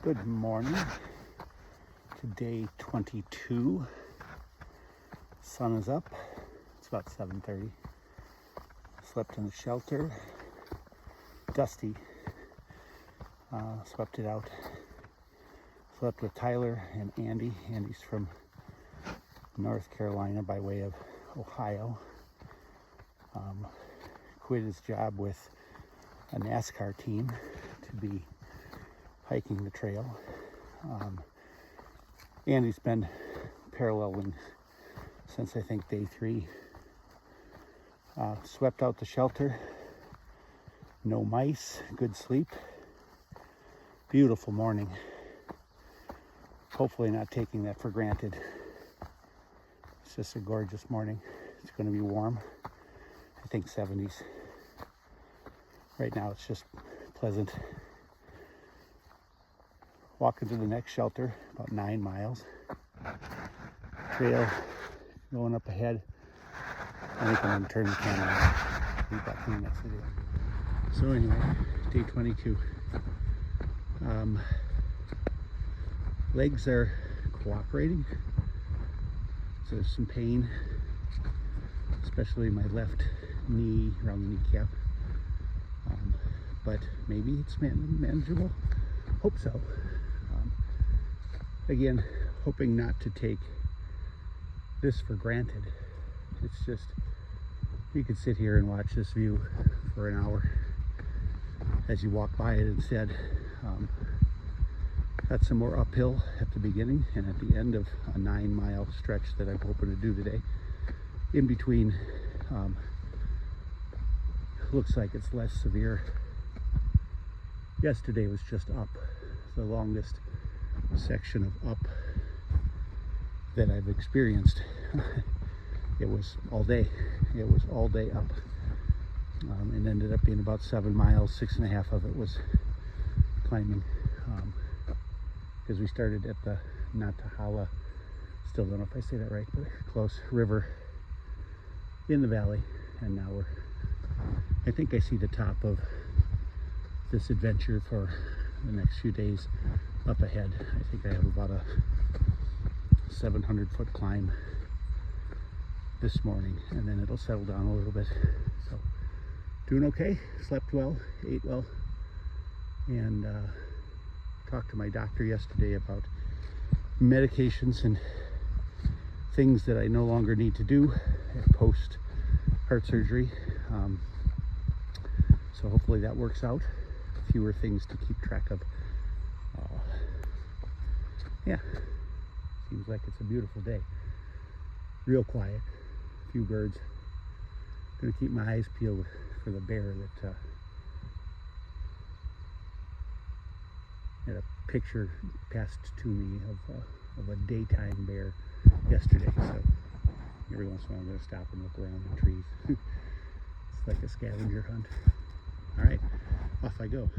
Good morning. Today 22. Sun is up. It's about 7:30. Slept in the shelter. Dusty. Swept it out. Slept with Tyler and Andy. Andy's from North Carolina by way of Ohio. Quit his job with a NASCAR team to be hiking the trail. Andy's been paralleling since I think day 3. Swept out the shelter. No mice. Good sleep. Beautiful morning. Hopefully not taking that for granted. It's just a gorgeous morning. It's going to be warm. I think 70s. Right now it's just pleasant. Walking to the next shelter, about 9 miles. Trail going up ahead. I think I'm going to turn the camera on. Be back in the next video. So anyway, day 22. Legs are cooperating. So there's some pain, especially my left knee, around the kneecap. But maybe it's manageable. Hope so. Again, hoping not to take this for granted. It's just, you could sit here and watch this view for an hour as you walk by it instead. Got some more uphill at the beginning and at the end of a 9-mile stretch that I'm hoping to do today. In between, looks like it's less severe. Yesterday was just up, the longest section of up that I've experienced. It was all day. It was all day up. It ended up being about 7 miles. 6.5 of it was climbing. Because we started at the Nantahala, still don't know if I say that right, but close, river in the valley. And now I think I see the top of this adventure for the next few days up ahead. I think I have about a 700-foot climb this morning, and then it'll settle down a little bit. So doing okay, slept well, ate well, and talked to my doctor yesterday about medications and things that I no longer need to do post heart surgery. So hopefully that works out. Fewer things to keep track of. Yeah, seems like it's a beautiful day. Real quiet, a few birds. Gonna keep my eyes peeled for the bear that had a picture passed to me of a daytime bear yesterday. So every once in a while I'm gonna stop and look around the trees. It's like a scavenger hunt. All right, off I go.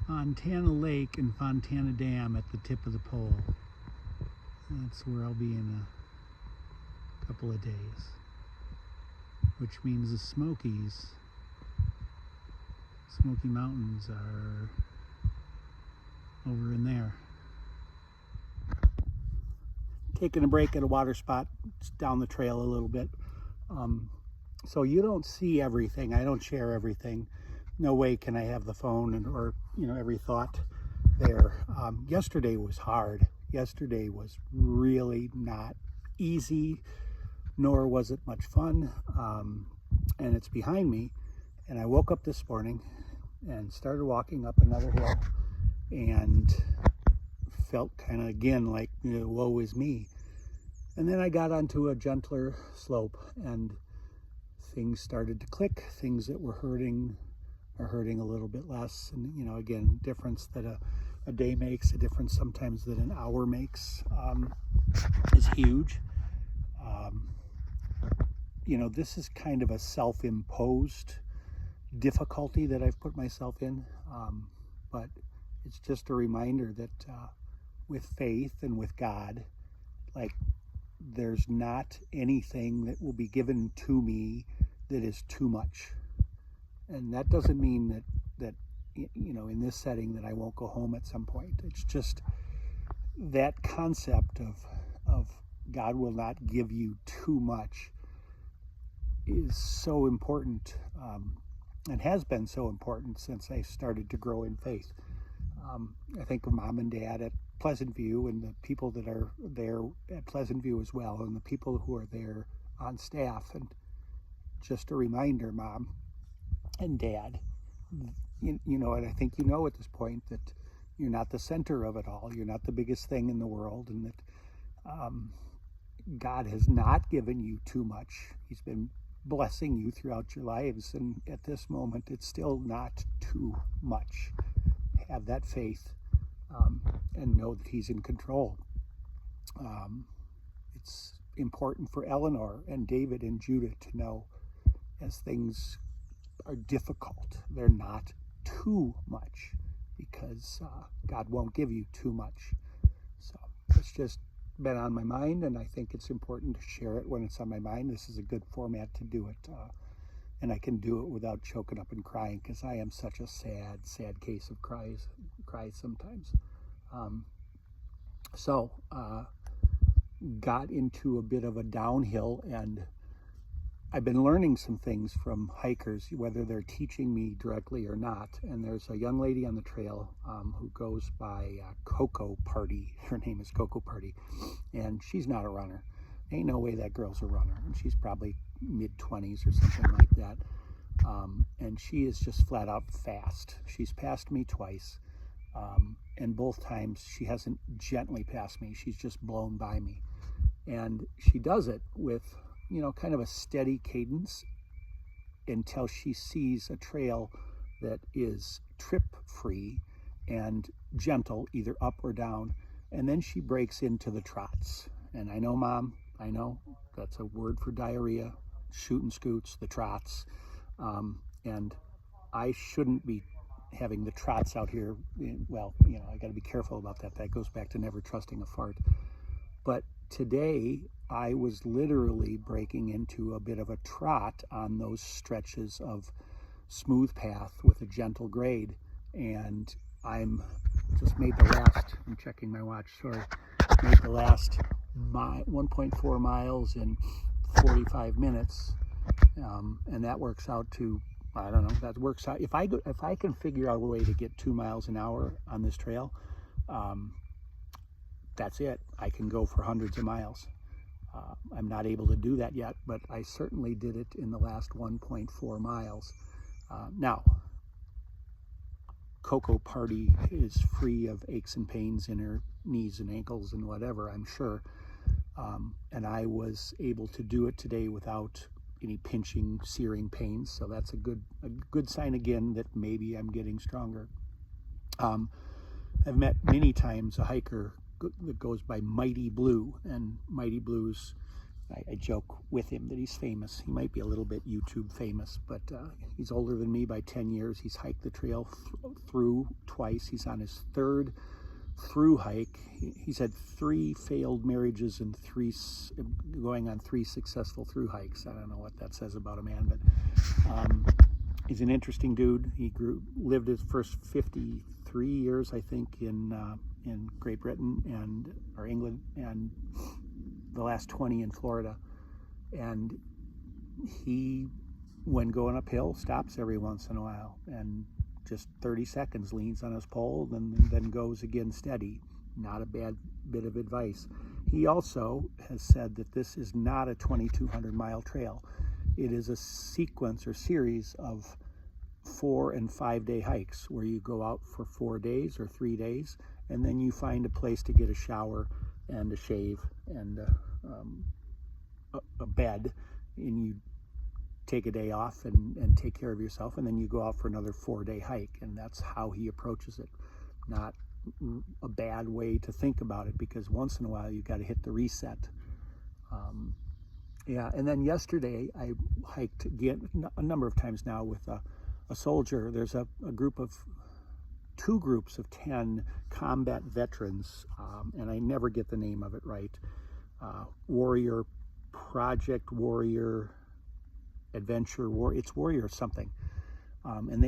Fontana Lake and Fontana Dam at the tip of the pole. That's where I'll be in a couple of days, which means the Smoky Mountains are over in there. Taking a break at a water spot down the trail a little bit. So you don't see everything. I don't share everything. No way can I have the phone or every thought there. Yesterday was hard. Yesterday was really not easy, nor was it much fun. And it's behind me. And I woke up this morning and started walking up another hill and felt kind of again like, woe is me. And then I got onto a gentler slope and things started to click. Things that were hurting are hurting a little bit less. And again, difference that a day makes, a difference sometimes that an hour makes, is huge. This is kind of a self-imposed difficulty that I've put myself in, but it's just a reminder that with faith and with God, like, there's not anything that will be given to me that is too much. And that doesn't mean that in this setting that I won't go home at some point. It's just that concept of God will not give you too much is so important, and has been so important since I started to grow in faith. I think of Mom and Dad at Pleasant View and the people that are there at Pleasant View as well, and the people who are there on staff. And just a reminder, Mom and Dad, and I think at this point that you're not the center of it all. You're not the biggest thing in the world, and that God has not given you too much. He's been blessing you throughout your lives, and at this moment it's still not too much. Have that faith, and know that He's in control. It's important for Eleanor and David and Judah to know, as things are difficult, they're not too much, because God won't give you too much. So it's just been on my mind, and I think it's important to share it when it's on my mind. This is a good format to do it, and I can do it without choking up and crying, because I am such a sad case of cries sometimes. So got into a bit of a downhill, and I've been learning some things from hikers, whether they're teaching me directly or not. And there's a young lady on the trail who goes by Coco Party. Her name is Coco Party, and she's not a runner. Ain't no way that girl's a runner, and she's probably mid-20s or something like that. And she is just flat out fast. She's passed me twice, and both times she hasn't gently passed me. She's just blown by me. And she does it with kind of a steady cadence until she sees a trail that is trip-free and gentle, either up or down, and then she breaks into the trots. And I know, Mom, I know that's a word for diarrhea, shooting scoots, the trots, and I shouldn't be having the trots out here. Well, I got to be careful about that. That goes back to never trusting a fart. But today, I was literally breaking into a bit of a trot on those stretches of smooth path with a gentle grade. And I'm just made the last, I'm checking my watch, sorry, made the last 1.4 miles in 45 minutes. And that works out to, I don't know, that works out. If I can figure out a way to get 2 miles an hour on this trail, that's it. I can go for hundreds of miles. I'm not able to do that yet, but I certainly did it in the last 1.4 miles. Now, Coco Party is free of aches and pains in her knees and ankles and whatever, I'm sure. And I was able to do it today without any pinching, searing pains. So that's a good sign again that maybe I'm getting stronger. I've met many times a hiker that goes by Mighty Blue, and Mighty Blue's I joke with him that he's famous. He might be a little bit YouTube famous, but he's older than me by 10 years. He's hiked the trail through twice. He's on his third through hike. He's had 3 failed marriages and going on 3 successful through hikes. I don't know what that says about a man, but he's an interesting dude. He lived his first 53 years, I think, in Great Britain or England, and the last 20 in Florida. And he, when going uphill, stops every once in a while and just 30 seconds leans on his pole and then goes again steady. Not a bad bit of advice. He also has said that this is not a 2,200 mile trail. It is a sequence or series of 4 and 5 day hikes where you go out for 4 days or 3 days, and then you find a place to get a shower and a shave and a bed, and you take a day off and take care of yourself, and then you go out for another 4 day hike. And that's how he approaches it. Not a bad way to think about it, because once in a while you got to hit the reset. Yeah, and then yesterday I hiked again a number of times now with a soldier. There's a group of 2 groups of 10 combat veterans, and I never get the name of it right. Warrior Project Warrior Adventure War, it's Warrior something, and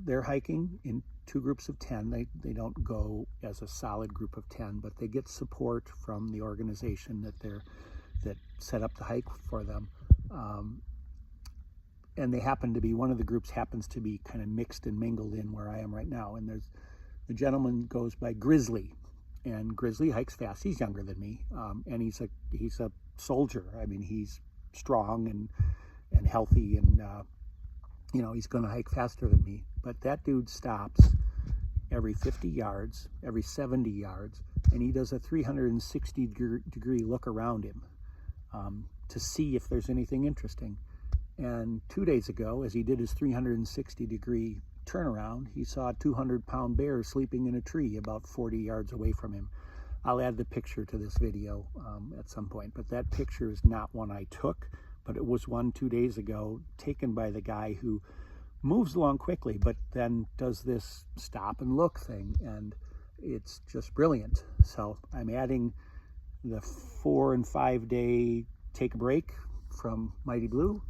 they're hiking in 2 groups of 10. They don't go as a solid group of 10, but they get support from the organization that set up the hike for them, and they happen to be, one of the groups happens to be kind of mixed and mingled in where I am right now. And the gentleman goes by Grizzly, and Grizzly hikes fast. He's younger than me, and he's a soldier. I mean, he's strong and healthy, and you know, he's going to hike faster than me. But that dude stops every 50 yards, every 70 yards, and he does a 360-degree look around him to see if there's anything interesting. And 2 days ago, as he did his 360-degree turnaround, he saw a 200-pound bear sleeping in a tree about 40 yards away from him. I'll add the picture to this video at some point, but that picture is not one I took, but it was one 2 days ago taken by the guy who moves along quickly, but then does this stop and look thing, and it's just brilliant. So I'm adding the 4 and 5 day take a break from Mighty Blue.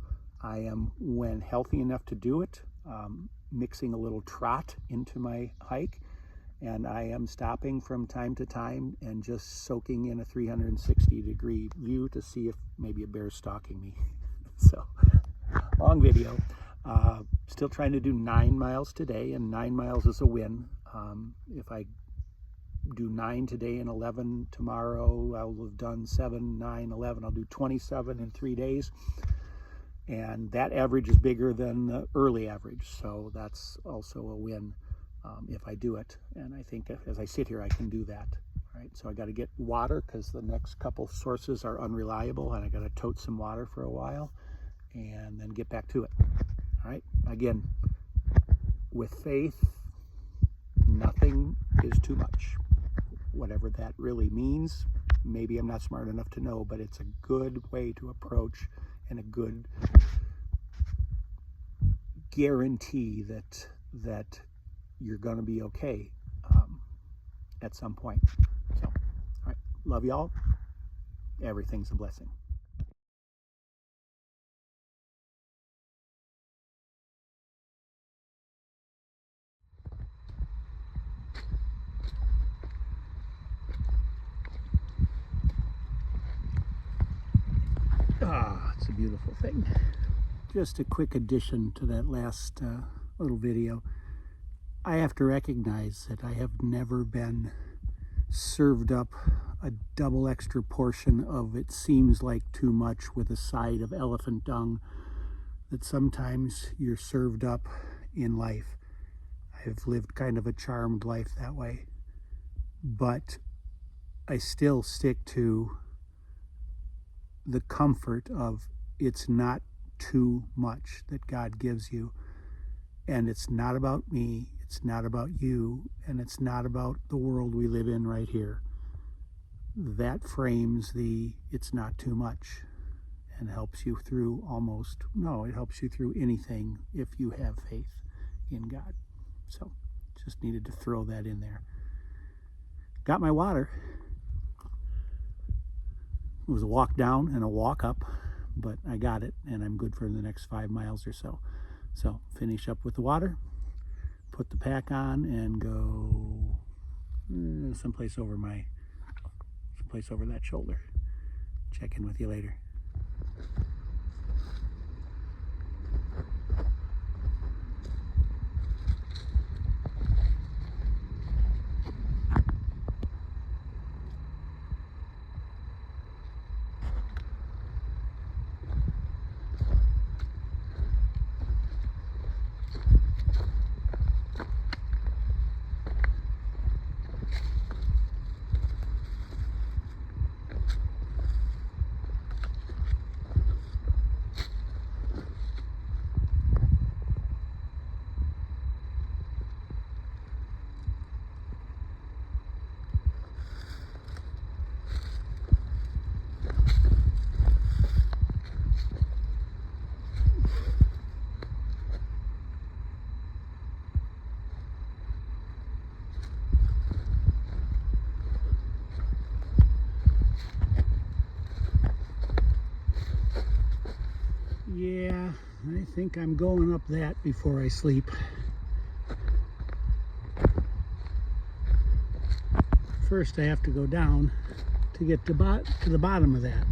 I am, when healthy enough to do it, mixing a little trot into my hike, and I am stopping from time to time and just soaking in a 360-degree view to see if maybe a bear's stalking me. So, long video. Still trying to do 9 miles today, and 9 miles is a win. If I do 9 today and 11 tomorrow, I'll have done 7, 9, 11. I'll do 27 in 3 days. And that average is bigger than the early average, so that's also a win if I do it. And I think as I sit here, I can do that. All right, so I got to get water because the next couple sources are unreliable, and I got to tote some water for a while and then get back to it. All right, again, with faith, nothing is too much. Whatever that really means, maybe I'm not smart enough to know, but it's a good way to approach and a good guarantee that you're going to be okay at some point. So, all right, love y'all. Everything's a blessing. It's a beautiful thing. Just a quick addition to that last little video. I have to recognize that I have never been served up a double extra portion of it seems like too much with a side of elephant dung that sometimes you're served up in life. I've lived kind of a charmed life that way, but I still stick to the comfort of it's not too much that God gives you, and it's not about me, it's not about you, and it's not about the world we live in right here. That frames the it's not too much. and helps you through it helps you through anything if you have faith in God. So just needed to throw that in there. Got my water. It was a walk down and a walk up, but I got it, and I'm good for the next 5 miles or so. So finish up with the water, put the pack on, and go someplace over that shoulder. Check in with you later. Yeah, I think I'm going up that before I sleep. First I have to go down to get to the bottom of that.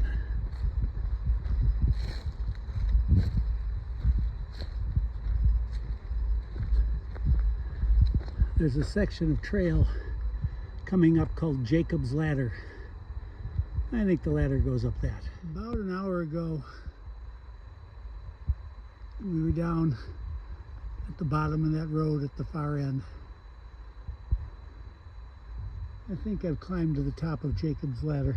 There's a section of trail coming up called Jacob's Ladder. I think the ladder goes up that. About an hour ago, we were down at the bottom of that road at the far end. I think I've climbed to the top of Jacob's Ladder.